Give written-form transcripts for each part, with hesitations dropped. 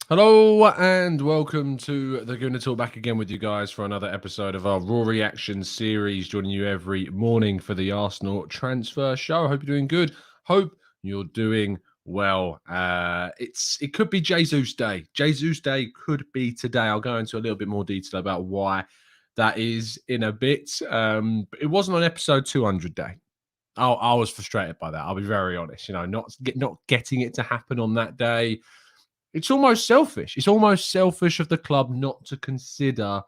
Hello and welcome to the Gooner Talk, back again with you guys for another episode of our Raw Reaction series, joining you every morning for the Arsenal transfer show. Hope you're doing good. Hope you're doing well. It could be Jesus Day. Jesus Day could be today. I'll go into a little bit more detail about why that is in a bit. But it wasn't on episode 200 day. I was frustrated by that. I'll be very honest. Not getting it to happen on that day. It's almost selfish. It's almost selfish of the club not to consider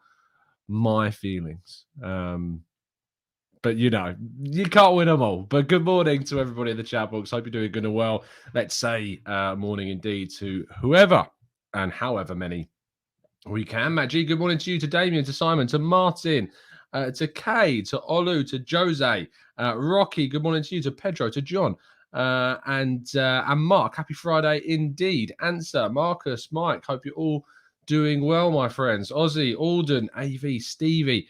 my feelings. But you can't win them all. But good morning to everybody in the chat box. Hope you're doing good and well. Let's say morning indeed to whoever and however many we can. Matt G, good morning to you, to Damien, to Simon, to Martin, to Kay, to Olu, to Jose, Rocky, good morning to you, to Pedro, to John, and Mark. Happy Friday indeed. Answer, Marcus, Mike, hope you're all doing well, my friends. Ozzy, Alden, AV, Stevie,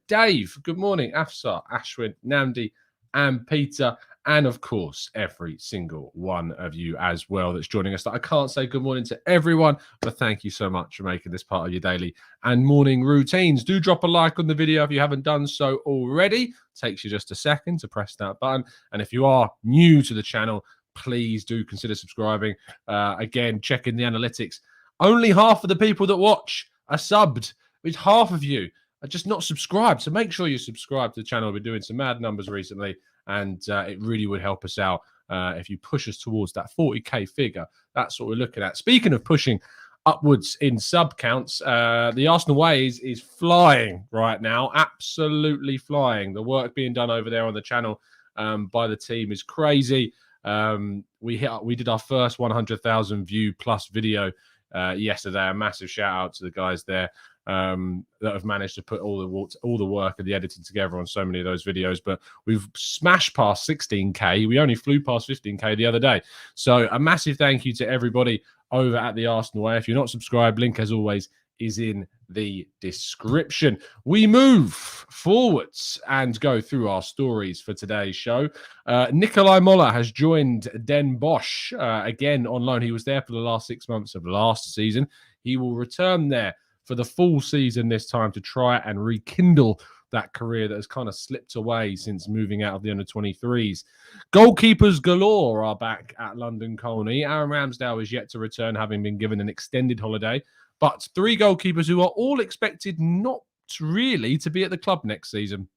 Dave, good morning. Afsar, Ashwin, Namdi, and Peter. And of course, every single one of you as well that's joining us. I can't say good morning to everyone, but thank you so much for making this part of your daily and morning routines. Do drop a like on the video if you haven't done so already. It takes you just a second to press that button. And if you are new to the channel, please do consider subscribing. Again, checking the analytics. Only half of the people that watch are subbed. It's half of you are just not subscribed. So make sure you subscribe to the channel. We're doing some mad numbers recently, and it really would help us out if you push us towards that 40k figure. That's what we're looking at. Speaking of pushing upwards in sub counts, the Arsenal way is flying right now, absolutely flying. The work being done over there on the channel by the team is crazy. We did our first 100,000 view plus video yesterday. A massive shout out to the guys there that have managed to put all the work and the editing together on so many of those videos. But we've smashed past 16k. We only flew past 15k the other day. So a massive thank you to everybody over at the Arsenal Way. If you're not subscribed, link as always is in the description. We move forwards and go through our stories for today's show. Nikolaj Moller has joined Den Bosch again on loan. He was there for the last 6 months of last season. He will return there for the full season this time to try and rekindle that career that has kind of slipped away since moving out of the under-23s. Goalkeepers galore are back at London Colney. Aaron Ramsdale is yet to return, having been given an extended holiday. But 3 goalkeepers who are all expected not really to be at the club next season.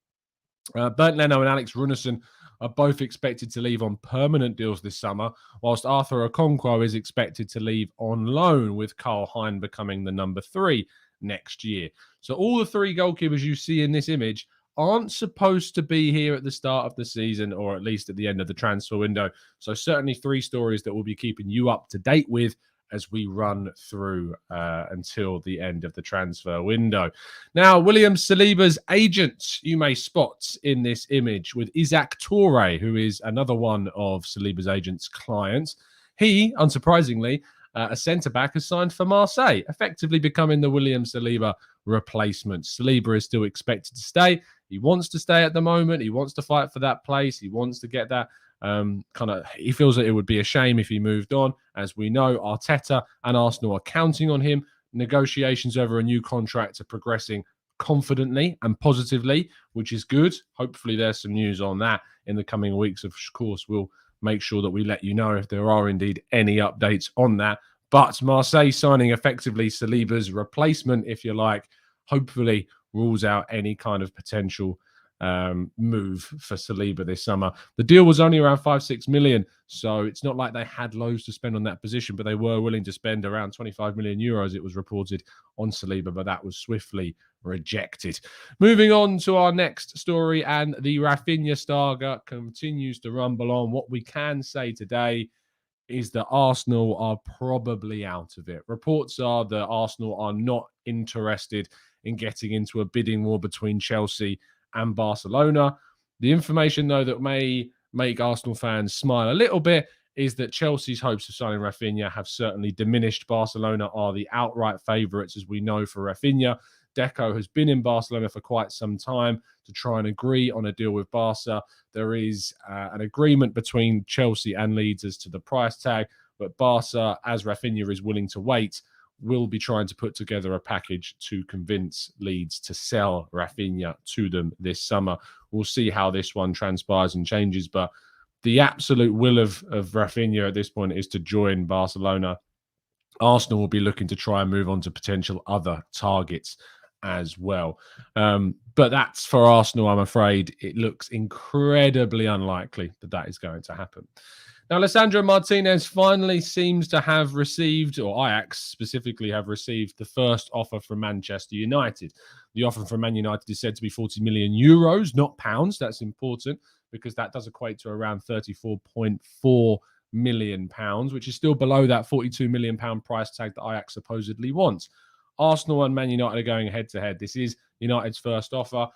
Bernd Leno and Alex Runarsson are both expected to leave on permanent deals this summer, whilst Arthur Okonkwo is expected to leave on loan, with Karl Hein becoming the number 3 next year. So all the 3 goalkeepers you see in this image aren't supposed to be here at the start of the season, or at least at the end of the transfer window. So certainly 3 stories that we'll be keeping you up to date with as we run through until the end of the transfer window. Now, William Saliba's agent, you may spot in this image with Isaac Toure, who is another one of Saliba's agent's clients. He, unsurprisingly, a centre-back, has signed for Marseille, effectively becoming the William Saliba replacement. Saliba is still expected to stay. He wants to stay at the moment. He wants to fight for that place. He wants to get that he feels that it would be a shame if he moved on. As we know, Arteta and Arsenal are counting on him. Negotiations over a new contract are progressing confidently and positively, which is good. Hopefully there's some news on that in the coming weeks. Of course, we'll make sure that we let you know if there are indeed any updates on that. But Marseille signing effectively Saliba's replacement, if you like, hopefully rules out any kind of potential move for Saliba this summer. The deal was only around 5-6 million, so it's not like they had loads to spend on that position, but they were willing to spend around 25 million euros, it was reported, on Saliba, but that was swiftly rejected. Moving on to our next story, and the Raphinha saga continues to rumble on. What we can say today is that Arsenal are probably out of it. Reports are that Arsenal are not interested in getting into a bidding war between Chelsea and Barcelona. The information, though, that may make Arsenal fans smile a little bit is that Chelsea's hopes of signing Raphinha have certainly diminished. Barcelona are the outright favourites, as we know, for Raphinha. Deco has been in Barcelona for quite some time to try and agree on a deal with Barca. There is an agreement between Chelsea and Leeds as to the price tag, but Barca, as Raphinha is willing to wait, will be trying to put together a package to convince Leeds to sell Raphinha to them this summer. We'll see how this one transpires and changes, but the absolute will of Raphinha at this point is to join Barcelona. Arsenal will be looking to try and move on to potential other targets as well. But that's for Arsenal, I'm afraid. It looks incredibly unlikely that that is going to happen. Now, Lisandro Martinez finally seems to have received, or Ajax specifically have received, the first offer from Manchester United. The offer from Man United is said to be 40 million euros, not pounds. That's important because that does equate to around 34.4 million pounds, which is still below that 42 million pound price tag that Ajax supposedly wants. Arsenal and Man United are going head to head. This is United's first offer.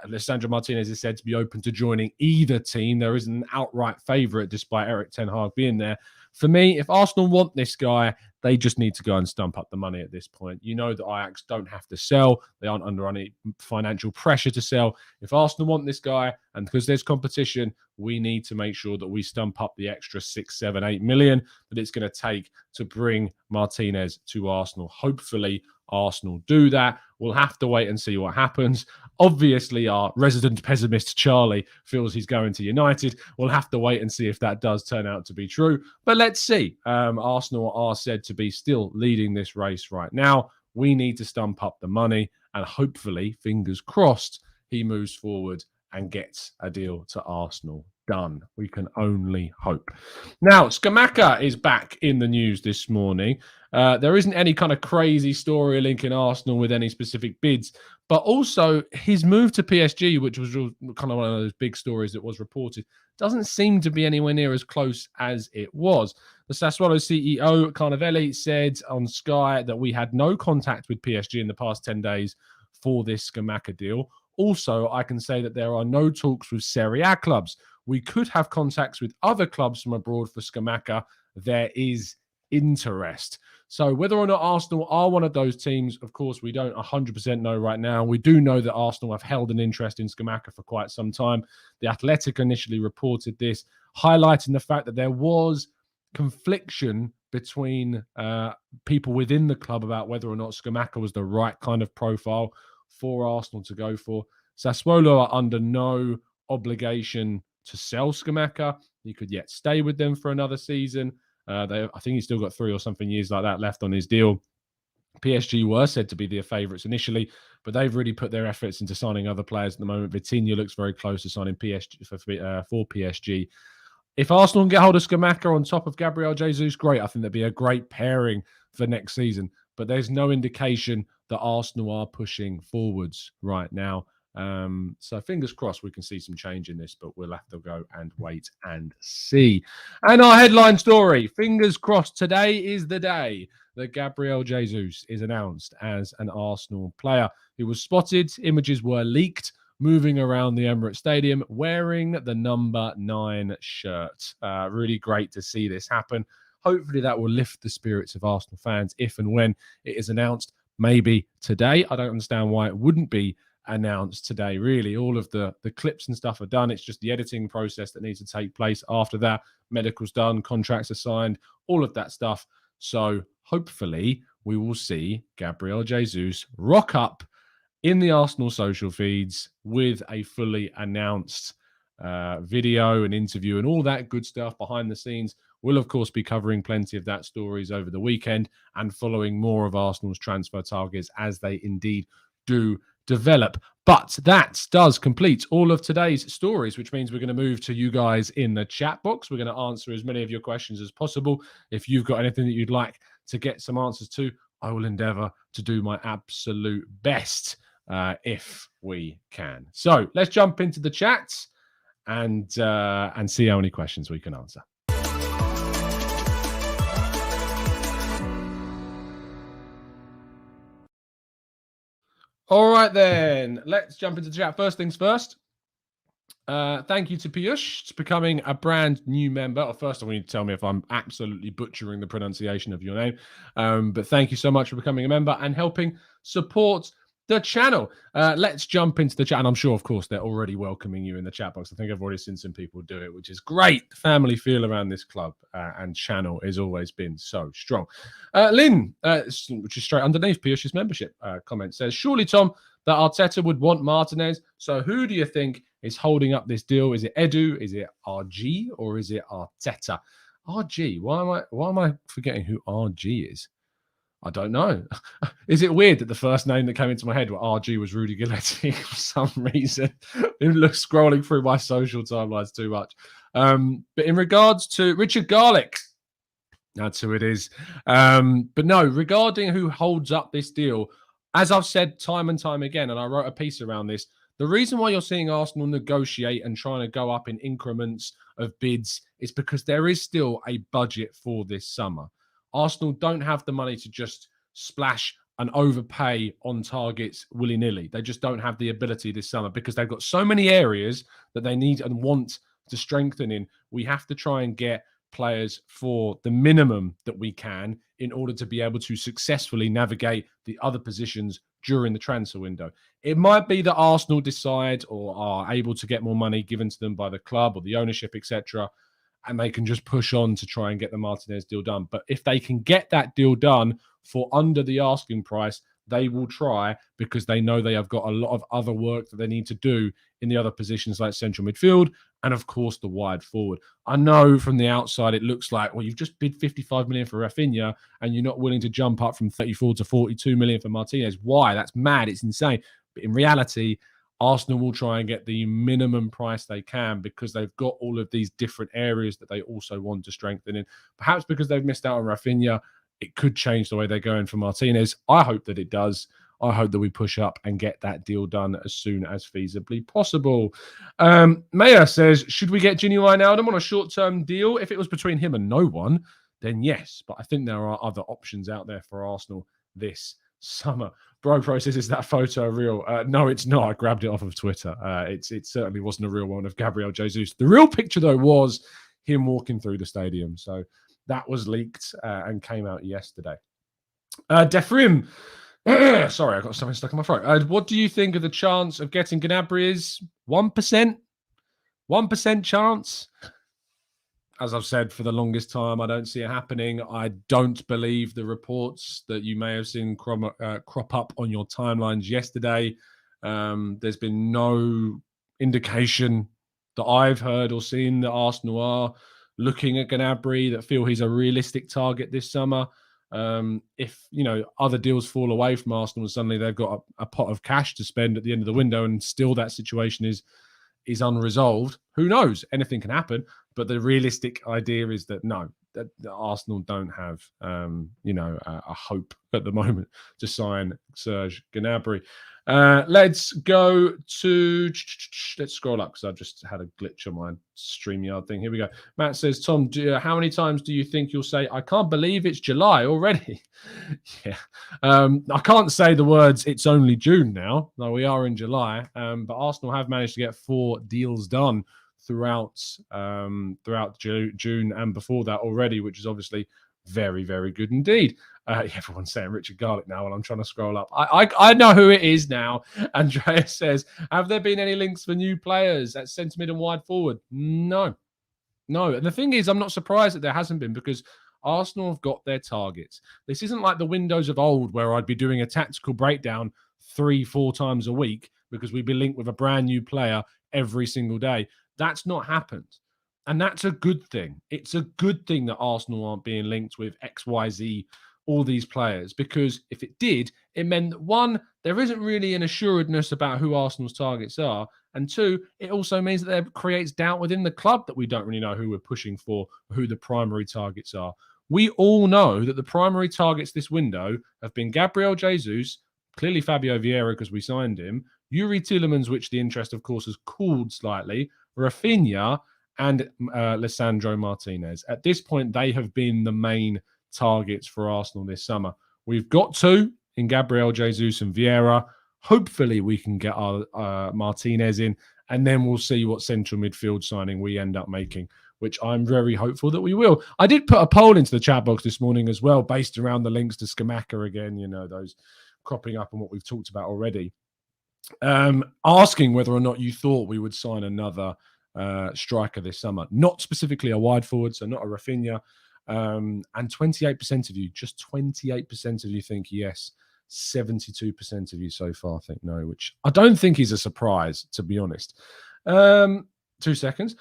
Lisandro Martinez is said to be open to joining either team. There isn't an outright favourite despite Erik ten Hag being there. For me, if Arsenal want this guy, they just need to go and stump up the money at this point. You know that Ajax don't have to sell. They aren't under any financial pressure to sell. If Arsenal want this guy, and because there's competition, we need to make sure that we stump up the extra 6, 7, 8 million that it's going to take to bring Martinez to Arsenal. Hopefully, Arsenal do that. We'll have to wait and see what happens. Obviously, our resident pessimist Charlie feels he's going to United. We'll have to wait and see if that does turn out to be true. But let's see. Arsenal are said to be still leading this race right now. We need to stump up the money and hopefully, fingers crossed, he moves forward and gets a deal to Arsenal done. We can only hope. Now, Scamacca is back in the news this morning. There isn't any kind of crazy story linking Arsenal with any specific bids, but also his move to PSG, which was kind of one of those big stories that was reported, doesn't seem to be anywhere near as close as it was. The Sassuolo CEO, Carnavelli, said on Sky that we had no contact with PSG in the past 10 days for this Scamacca deal. Also, I can say that there are no talks with Serie A clubs. We could have contacts with other clubs from abroad for Scamacca. There is interest. So whether or not Arsenal are one of those teams, of course, we don't 100% know right now. We do know that Arsenal have held an interest in Scamacca for quite some time. The Athletic initially reported this, highlighting the fact that there was confliction between people within the club about whether or not Scamacca was the right kind of profile for Arsenal to go for. Sassuolo are under no obligation to sell Scamacca. He could yet stay with them for another season. I think he's still got 3 or something years like that left on his deal. PSG were said to be their favourites initially, but they've really put their efforts into signing other players at the moment. Vitinha looks very close to signing PSG for PSG. If Arsenal can get hold of Scamacca on top of Gabriel Jesus, great. I think that'd be a great pairing for next season. But there's no indication that Arsenal are pushing forwards right now. So fingers crossed we can see some change in this, but we'll have to go and wait and see. And our headline story, fingers crossed, today is the day that Gabriel Jesus is announced as an Arsenal player. He was spotted, images were leaked, moving around the Emirates Stadium wearing the number 9 shirt. Really great to see this happen. Hopefully that will lift the spirits of Arsenal fans if and when it is announced, maybe today. I don't understand why it wouldn't be announced today, really. All of the clips and stuff are done. It's just the editing process that needs to take place after that. Medical's done, contracts are signed, all of that stuff. So hopefully we will see Gabriel Jesus rock up in the Arsenal social feeds with a fully announced video and interview and all that good stuff behind the scenes. We'll, of course, be covering plenty of that stories over the weekend and following more of Arsenal's transfer targets as they indeed do develop. But that does complete all of today's stories, which means we're going to move to you guys in the chat box. We're going to answer as many of your questions as possible. If you've got anything that you'd like to get some answers to, I will endeavour to do my absolute best if we can. So let's jump into the chats and see how many questions we can answer. All right, then. Let's jump into the chat. First things first. Thank you to Piyush. It's becoming a brand new member. Or first, I want you to tell me if I'm absolutely butchering the pronunciation of your name. But thank you so much for becoming a member and helping support the channel. Let's jump into the chat. And I'm sure, of course, they're already welcoming you in the chat box. I think I've already seen some people do it, which is great. The family feel around this club and channel has always been so strong. Lynn, which is straight underneath Piyush's membership comment, says, surely, Tom, that Arteta would want Martinez. So who do you think is holding up this deal? Is it Edu? Is it RG? Or is it Arteta? RG. Why am I forgetting who RG is? I don't know. Is it weird that the first name that came into my head were RG was Rudy Galetti for some reason? It looks scrolling through my social timelines too much. But in regards to Richard Garlick, that's who it is. But no, regarding who holds up this deal, as I've said time and time again, and I wrote a piece around this, the reason why you're seeing Arsenal negotiate and trying to go up in increments of bids is because there is still a budget for this summer. Arsenal don't have the money to just splash and overpay on targets willy-nilly. They just don't have the ability this summer because they've got so many areas that they need and want to strengthen in. We have to try and get players for the minimum that we can in order to be able to successfully navigate the other positions during the transfer window. It might be that Arsenal decide or are able to get more money given to them by the club or the ownership, etc., and they can just push on to try and get the Martinez deal done. But if they can get that deal done for under the asking price, they will try because they know they have got a lot of other work that they need to do in the other positions like central midfield and, of course, the wide forward. I know from the outside it looks like, well, you've just bid 55 million for Raphinha and you're not willing to jump up from 34 to 42 million for Martinez. Why? That's mad. It's insane. But in reality, Arsenal will try and get the minimum price they can because they've got all of these different areas that they also want to strengthen in. Perhaps because they've missed out on Raphinha, it could change the way they're going for Martinez. I hope that it does. I hope that we push up and get that deal done as soon as feasibly possible. Mayor says, should we get Gini Wijnaldum on a short-term deal? If it was between him and no one, then yes. But I think there are other options out there for Arsenal this summer. Bro Process, is that photo real? No, it's not. I grabbed it off of Twitter. It certainly wasn't a real one of Gabriel Jesus. The real picture, though, was him walking through the stadium. So that was leaked and came out yesterday. Defrim, sorry, I got something stuck in my throat. What do you think of the chance of getting Gnabry? Is 1%? 1% chance? As I've said for the longest time, I don't see it happening. I don't believe the reports that you may have seen crop up on your timelines yesterday. There's been no indication that I've heard or seen that Arsenal are looking at Gnabry, that feel he's a realistic target this summer. If, other deals fall away from Arsenal and suddenly they've got a pot of cash to spend at the end of the window and still that situation is unresolved, who knows? Anything can happen. But the realistic idea is that no, that Arsenal don't have, a hope at the moment to sign Serge Gnabry. Let's go to, let's scroll up because I've just had a glitch on my StreamYard thing. Here we go. Matt says, Tom, how many times do you think you'll say, I can't believe it's July already? Yeah. I can't say the words, it's only June now. No, we are in July. But Arsenal have managed to get 4 deals done throughout June and before that already, which is obviously very, very good indeed. Everyone's saying Richard Garlick now while I'm trying to scroll up. I know who it is now. Andrea says, have there been any links for new players at centre mid and wide forward? No. And the thing is, I'm not surprised that there hasn't been because Arsenal have got their targets. This isn't like the windows of old where I'd be doing a tactical breakdown 3-4 times a week because we'd be linked with a brand new player every single day. That's not happened. And that's a good thing. It's a good thing that Arsenal aren't being linked with XYZ, all these players, because if it did, it meant that 1, there isn't really an assuredness about who Arsenal's targets are. And 2, it also means that there creates doubt within the club that we don't really know who we're pushing for, who the primary targets are. We all know that the primary targets this window have been Gabriel Jesus, clearly Fabio Vieira because we signed him, Yuri Tielemans, which the interest, of course, has cooled slightly, Raphinha, and Lisandro Martinez. At this point, they have been the main targets for Arsenal this summer. We've got 2 in Gabriel Jesus and Vieira. Hopefully, we can get our Martinez in, and then we'll see what central midfield signing we end up making, which I'm very hopeful that we will. I did put a poll into the chat box this morning as well, based around the links to Scamacca again, those cropping up and what we've talked about already. Asking whether or not you thought we would sign another striker this summer, not specifically a wide forward, so not a Raphinha. And 28% of you, just 28% of you think yes. 72% of you so far think no, which I don't think is a surprise, to be honest. 2 seconds.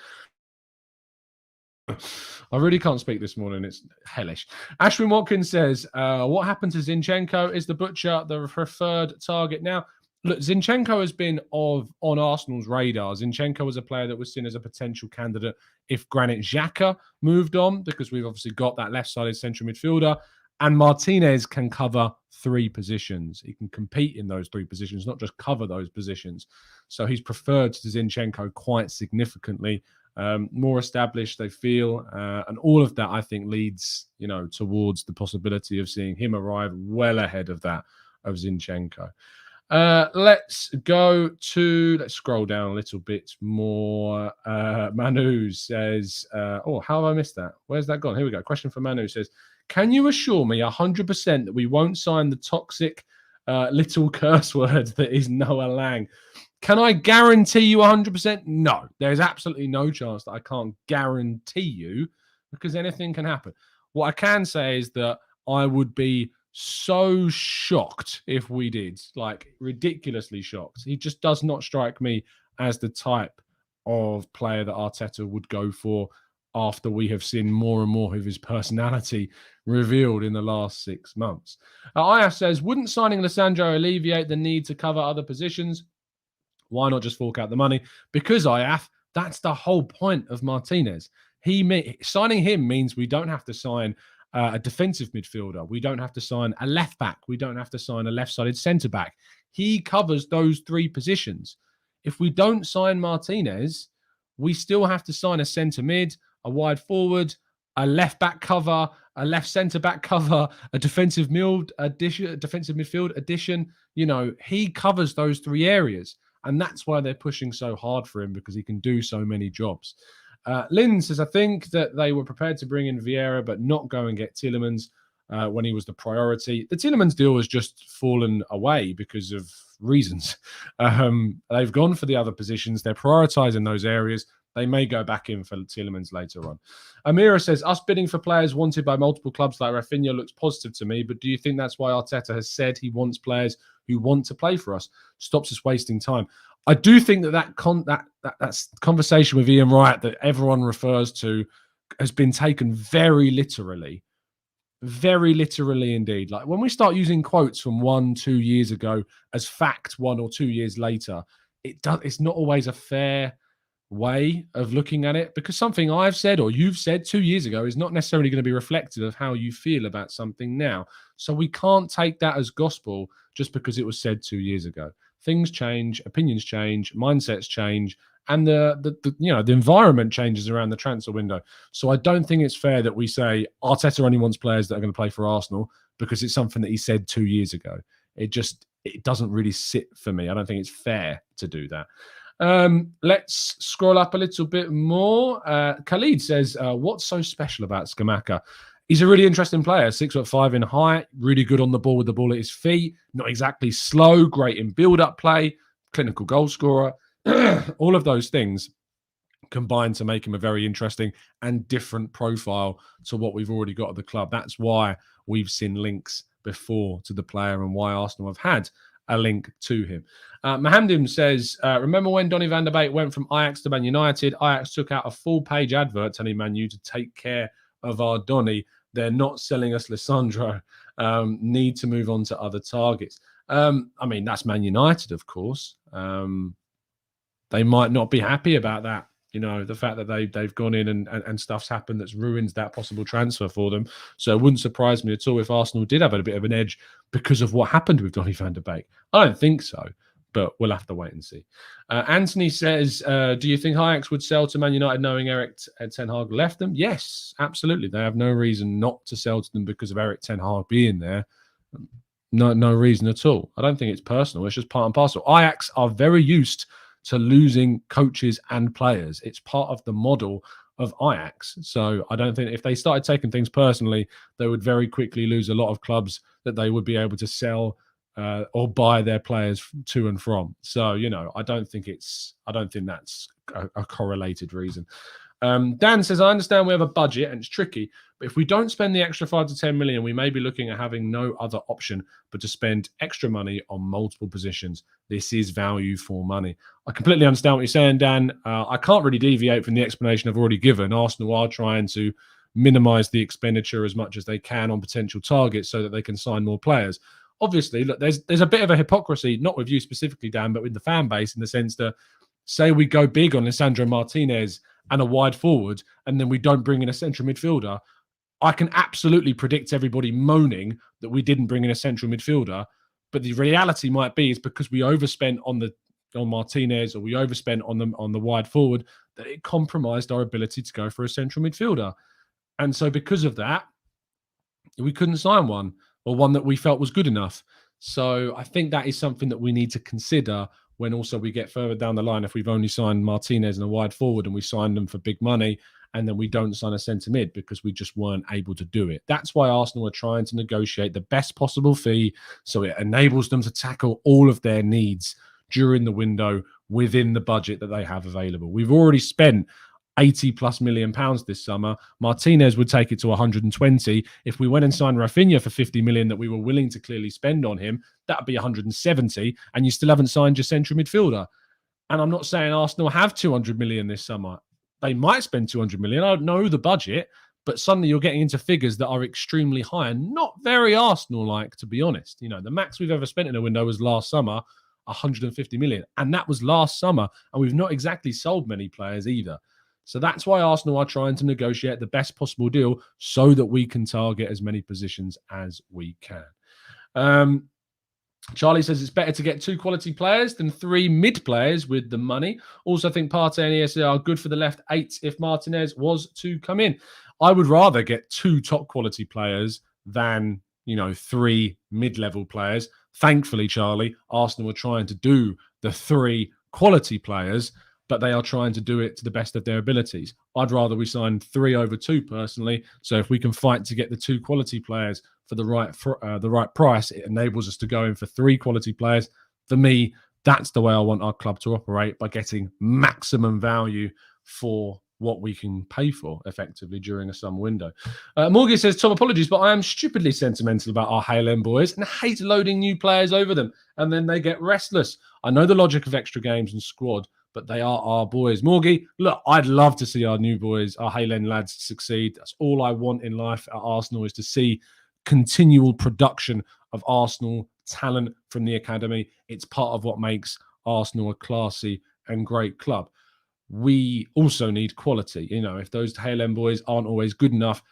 I really can't speak this morning. It's hellish. Ashwin Watkins says, what happened to Zinchenko? Is the butcher the preferred target now? Look, Zinchenko has been on Arsenal's radar. Zinchenko was a player that was seen as a potential candidate if Granit Xhaka moved on, because we've obviously got that left-sided central midfielder. And Martinez can cover 3 positions. He can compete in those 3 positions, not just cover those positions. So he's preferred to Zinchenko quite significantly. More established, they feel. And all of that, I think, leads, towards the possibility of seeing him arrive well ahead of that of Zinchenko. Let's scroll down a little bit more. Manu says, how have I missed that? Where's that gone? Here we go. Question from Manu says, can you assure me 100% that we won't sign the toxic little curse word that is Noah Lang? Can I guarantee you 100%? No, there's absolutely no chance that I can't guarantee you, because anything can happen. What I can say is that I would be so shocked if we did, like ridiculously shocked. He just does not strike me as the type of player that Arteta would go for after we have seen more and more of his personality revealed in the last 6 months. Ayaf says, wouldn't signing Lisandro alleviate the need to cover other positions? Why not just fork out the money? Because Ayaf, that's the whole point of Martinez. Signing him means we don't have to sign a defensive midfielder. We don't have to sign a left back. We don't have to sign a left-sided centre back. He covers those 3 positions. If we don't sign Martinez, we still have to sign a centre mid, a wide forward, a left back cover, a left centre back cover, a defensive midfield addition. He covers those 3 areas. And that's why they're pushing so hard for him, because he can do so many jobs. Lynn says, I think that they were prepared to bring in Vieira, but not go and get Tielemans when he was the priority. The Tielemans deal has just fallen away because of reasons. They've gone for the other positions. They're prioritising those areas. They may go back in for Tielemans later on. Amira says, us bidding for players wanted by multiple clubs like Raphinha looks positive to me, but do you think that's why Arteta has said he wants players who want to play for us? Stops us wasting time. I do think that conversation with Ian Wright that everyone refers to has been taken very literally indeed. Like when we start using quotes from 1-2 years ago as fact 1 or 2 years later, it's not always a fair way of looking at it, because something I've said or you've said 2 years ago is not necessarily going to be reflective of how you feel about something now. So we can't take that as gospel just because it was said 2 years ago. Things change, opinions change, mindsets change, and the environment changes around the transfer window. So I don't think it's fair that we say Arteta only wants players that are going to play for Arsenal because it's something that he said 2 years ago. It doesn't really sit for me. I don't think it's fair to do that. Let's scroll up a little bit more. Khalid says, what's so special about Scamacca? He's a really interesting player, 6'5" in height, really good on the ball with the ball at his feet, not exactly slow, great in build-up play, clinical goal scorer. All of those things combine to make him a very interesting and different profile to what we've already got at the club. That's why we've seen links before to the player and why Arsenal have had a link to him. Mohammed says, remember when Donny van der Beek went from Ajax to Man United? Ajax took out a full-page advert telling Man U to take care of our Donny. They're not selling us Lisandro. Need to move on to other targets. That's Man United, of course. They might not be happy about that. The fact that they've gone in and stuff's happened that's ruined that possible transfer for them. So it wouldn't surprise me at all if Arsenal did have a bit of an edge because of what happened with Donny van der Beek. I don't think so, but we'll have to wait and see. Anthony says, do you think Ajax would sell to Man United knowing Erik Ten Hag left them? Yes, absolutely. They have no reason not to sell to them because of Erik Ten Hag being there. No reason at all. I don't think it's personal. It's just part and parcel. Ajax are very used to losing coaches and players. It's part of the model of Ajax. So I don't think if they started taking things personally, they would very quickly lose a lot of clubs that they would be able to sell or buy their players to and from. So, I don't think that's a correlated reason. Dan says, I understand we have a budget and it's tricky, but if we don't spend the extra 5 to 10 million, we may be looking at having no other option but to spend extra money on multiple positions. This is value for money. I completely understand what you're saying, Dan. I can't really deviate from the explanation I've already given. Arsenal are trying to minimize the expenditure as much as they can on potential targets so that they can sign more players. Obviously, look, there's a bit of a hypocrisy, not with you specifically, Dan, but with the fan base, in the sense that, say we go big on Lisandro Martinez and a wide forward, and then we don't bring in a central midfielder. I can absolutely predict everybody moaning that we didn't bring in a central midfielder, but the reality might be is because we overspent on Martinez, or we overspent on the wide forward, that it compromised our ability to go for a central midfielder. And so because of that, we couldn't sign one, or one that we felt was good enough. So I think that is something that we need to consider when also we get further down the line. If we've only signed Martinez and a wide forward and we signed them for big money, and then we don't sign a centre mid because we just weren't able to do it. That's why Arsenal are trying to negotiate the best possible fee so it enables them to tackle all of their needs during the window within the budget that they have available. We've already spent 80 plus million pounds this summer. Martinez would take it to 120. If we went and signed Raphinha for 50 million that we were willing to clearly spend on him, that would be 170, and you still haven't signed your central midfielder. And I'm not saying Arsenal have 200 million this summer. They might spend 200 million. I don't know the budget, but suddenly you're getting into figures that are extremely high and not very Arsenal-like, to be honest. The max we've ever spent in a window was last summer, 150 million. And that was last summer. And we've not exactly sold many players either. So that's why Arsenal are trying to negotiate the best possible deal so that we can target as many positions as we can. Charlie says it's better to get 2 quality players than 3 mid players with the money. Also, I think Partey and ESA are good for the left 8 if Martinez was to come in. I would rather get 2 top quality players than, 3 mid-level players. Thankfully, Charlie, Arsenal are trying to do the 3 quality players, but they are trying to do it to the best of their abilities. I'd rather we sign 3 over 2 personally. So if we can fight to get the 2 quality players for the right price, it enables us to go in for 3 quality players. For me, that's the way I want our club to operate, by getting maximum value for what we can pay for effectively during a summer window. Morgan says, Tom, apologies, but I am stupidly sentimental about our Hale End boys and hate loading new players over them, and then they get restless. I know the logic of extra games and squad, but they are our boys. Morgie, look, I'd love to see our new boys, our Hale End lads, succeed. That's all I want in life at Arsenal, is to see continual production of Arsenal talent from the academy. It's part of what makes Arsenal a classy and great club. We also need quality. If those Hale End boys aren't always good enough,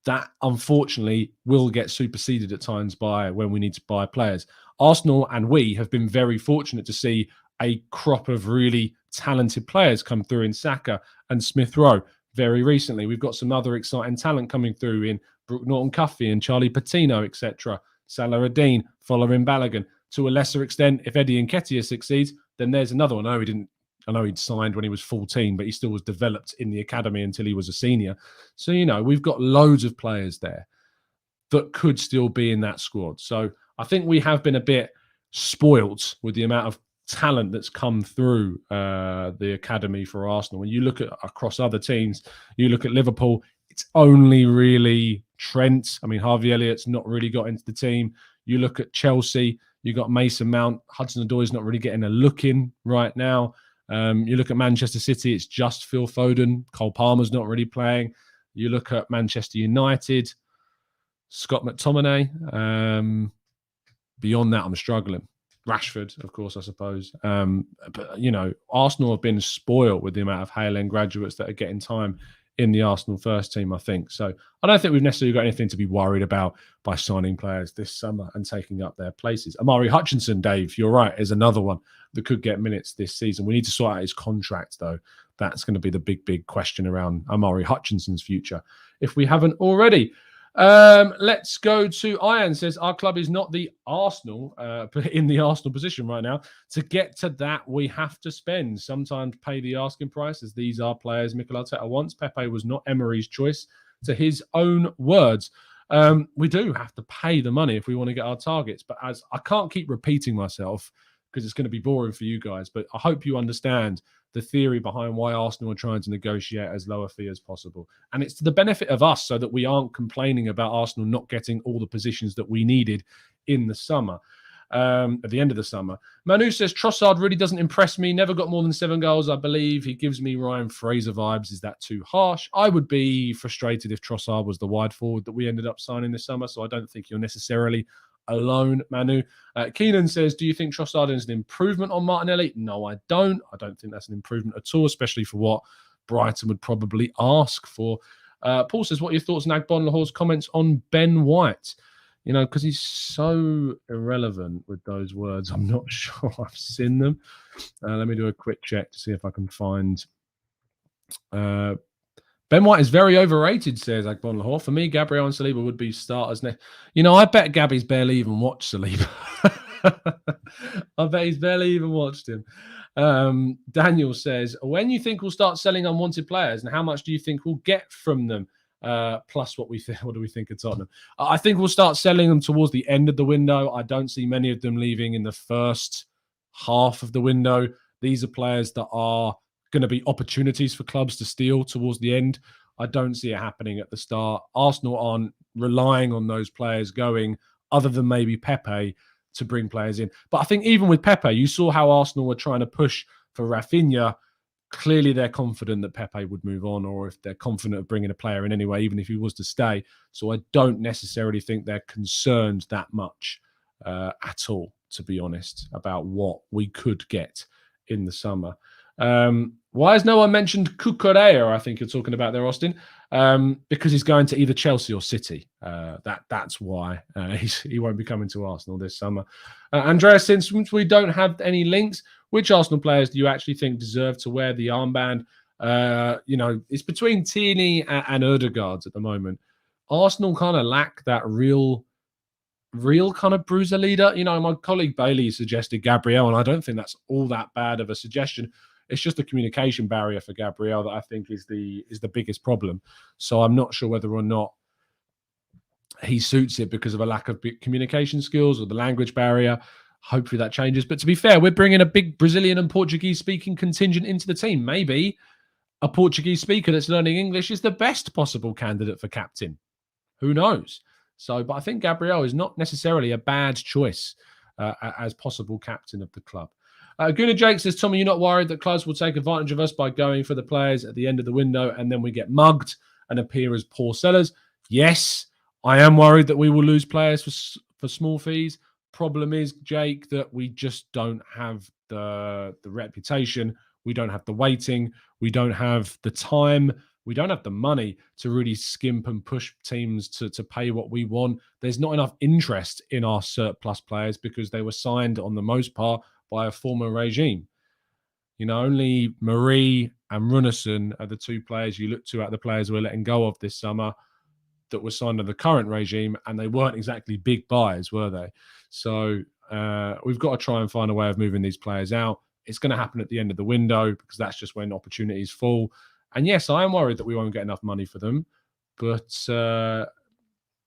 that unfortunately will get superseded at times by when we need to buy players. Arsenal and we have been very fortunate to see a crop of really talented players come through in Saka and Smith Rowe very recently. We've got some other exciting talent coming through in Brooke Norton-Cuffy and Charlie Patino, etc. Salah Ad-Din, following Balogun. To a lesser extent, if Eddie Nketiah succeeds, then there's another one. I know he'd signed when he was 14, but he still was developed in the academy until he was a senior. So, we've got loads of players there that could still be in that squad. So I think we have been a bit spoilt with the amount of talent that's come through the academy for Arsenal. When you look at across other teams, you look at Liverpool, it's only really Trent. I mean, Harvey Elliott's not really got into the team. You look at Chelsea, you got Mason Mount. Hudson-Odoi's not really getting a look in right now. You look at Manchester City, it's just Phil Foden. Cole Palmer's not really playing. You look at Manchester United, Scott McTominay. Beyond that, I'm struggling. Rashford, of course, I suppose. But, Arsenal have been spoiled with the amount of Hale End graduates that are getting time in the Arsenal first team, I think. So I don't think we've necessarily got anything to be worried about by signing players this summer and taking up their places. Amari Hutchinson, Dave, you're right, is another one that could get minutes this season. We need to sort out his contract, though. That's going to be the big question around Amari Hutchinson's future, if we haven't already. Let's go to Ian. Says our club is not the Arsenal, in the Arsenal position right now. To get to that, we have to spend, sometimes pay the asking price, as these are players Mikel Arteta wants. Pepe was not Emery's choice, to his own words. We do have to pay the money if we want to get our targets. But as I can't keep repeating myself because it's going to be boring for you guys, but I hope you understand the theory behind why Arsenal are trying to negotiate as low a fee as possible. And it's to the benefit of us so that we aren't complaining about Arsenal not getting all the positions that we needed in the summer. At the end of the summer. Manu says, Trossard really doesn't impress me. Never got more than 7 goals, I believe. He gives me Ryan Fraser vibes. Is that too harsh? I would be frustrated if Trossard was the wide forward that we ended up signing this summer, so I don't think you're necessarily alone, Manu. Keenan says, do you think Trossard is an improvement on Martinelli? No, I don't. I don't think that's an improvement at all, especially for what Brighton would probably ask for. Paul says, what are your thoughts on Agbonlahore's comments on Ben White? You know, because he's so irrelevant with those words. I'm not sure I've seen them. Let me do a quick check to see if I can find. Ben White is very overrated, says Agbonlahore. For me, Gabriel and Saliba would be starters next. You know, I bet Gabby's barely even watched Saliba. I bet he's barely even watched him. Daniel says, when you think we'll start selling unwanted players and how much do you think we'll get from them? Plus what do we think of Tottenham? I think we'll start selling them towards the end of the window. I don't see many of them leaving in the first half of the window. These are players that are going to be opportunities for clubs to steal towards the end. I don't see it happening at the start. Arsenal aren't relying on those players going, other than maybe Pepe, to bring players in. But I think even with Pepe, you saw how Arsenal were trying to push for Raphinha. Clearly, they're confident that Pepe would move on, or if they're confident of bringing a player in anyway, even if he was to stay. So I don't necessarily think they're concerned that much at all, to be honest, about what we could get in the summer. Why has no one mentioned Cucurella? I think you're talking about there, Austin, because he's going to either Chelsea or City. That's why he won't be coming to Arsenal this summer. Andreas, since we don't have any links, which Arsenal players do you actually think deserve to wear the armband? You know, it's between Tierney and Ødegaard at the moment. Arsenal kind of lack that real kind of bruiser leader. You know, my colleague Bailey suggested Gabriel, and I don't think that's all that bad of a suggestion. It's just the communication barrier for Gabriel that I think is the biggest problem. So I'm not sure whether or not he suits it because of a lack of communication skills or the language barrier. Hopefully that changes. But to be fair, we're bringing a big Brazilian and Portuguese-speaking contingent into the team. Maybe a Portuguese speaker that's learning English is the best possible candidate for captain. Who knows? So, but I think Gabriel is not necessarily a bad choice as possible captain of the club. Gooner Jake says, Tommy, you're not worried that clubs will take advantage of us by going for the players at the end of the window and then we get mugged and appear as poor sellers? Yes, I am worried that we will lose players for small fees. Problem is, Jake, that we just don't have the reputation. We don't have the waiting. We don't have the time. We don't have the money to really skimp and push teams to pay what we want. There's not enough interest in our surplus players because they were signed on the most part by a former regime. You know, only Marie and Runarsson are the two players you look to at the players we're letting go of this summer that were signed under the current regime, and they weren't exactly big buys, were they? So we've got to try and find a way of moving these players out. It's going to happen at the end of the window because that's just when opportunities fall. And yes, I am worried that we won't get enough money for them, but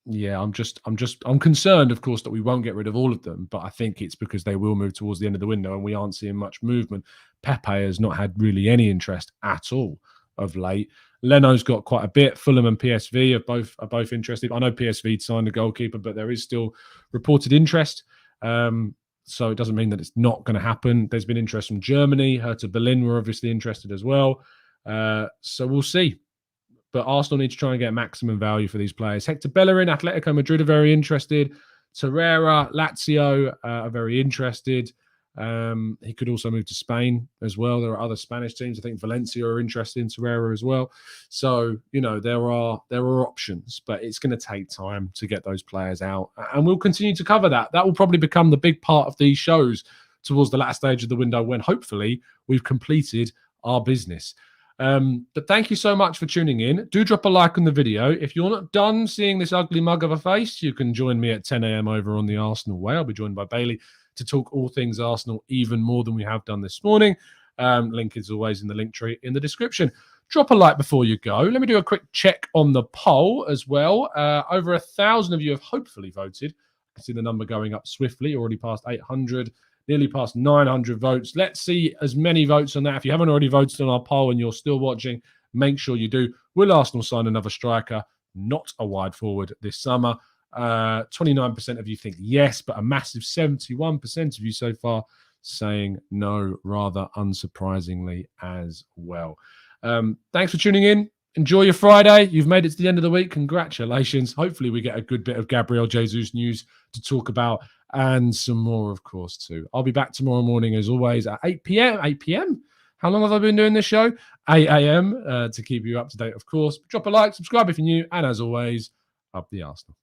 yeah, I'm concerned, of course, that we won't get rid of all of them. But I think it's because they will move towards the end of the window, and we aren't seeing much movement. Pepe has not had really any interest at all of late. Leno's got quite a bit. Fulham and PSV are both interested. I know PSV signed a goalkeeper, but there is still reported interest. So it doesn't mean that it's not going to happen. There's been interest from Germany. Hertha Berlin were obviously interested as well. So we'll see. But Arsenal need to try and get maximum value for these players. Hector Bellerin, Atletico Madrid are very interested. Torreira, Lazio are very interested. He could also move to Spain as well. There are other Spanish teams. I think Valencia are interested in Torreira as well. So, you know, there are options, but it's going to take time to get those players out. And we'll continue to cover that. That will probably become the big part of these shows towards the last stage of the window when hopefully we've completed our business. But thank you so much for tuning in. Do drop a like on the video. If you're not done seeing this ugly mug of a face, you can join me at 10 a.m. over on the Arsenal Way. I'll be joined by Bailey to talk all things Arsenal even more than we have done this morning. Link is always in the link tree in the description. Drop a like before you go. Let me do a quick check on the poll as well. Over 1,000 of you have hopefully voted. I can see the number going up swiftly, already past 800, nearly past 900 votes. Let's see as many votes on that. If you haven't already voted on our poll and you're still watching, make sure you do. Will Arsenal sign another striker, not a wide forward this summer? 29% of you think yes, but a massive 71% of you so far saying no, rather unsurprisingly as well. Thanks for tuning in. Enjoy your Friday. You've made it to the end of the week. Congratulations. Hopefully we get a good bit of Gabriel Jesus news to talk about and some more, of course, too. I'll be back tomorrow morning, as always, at 8 p.m. 8 p.m.? How long have I been doing this show? 8 a.m. To keep you up to date, of course. Drop a like, subscribe if you're new, and as always, up the Arsenal.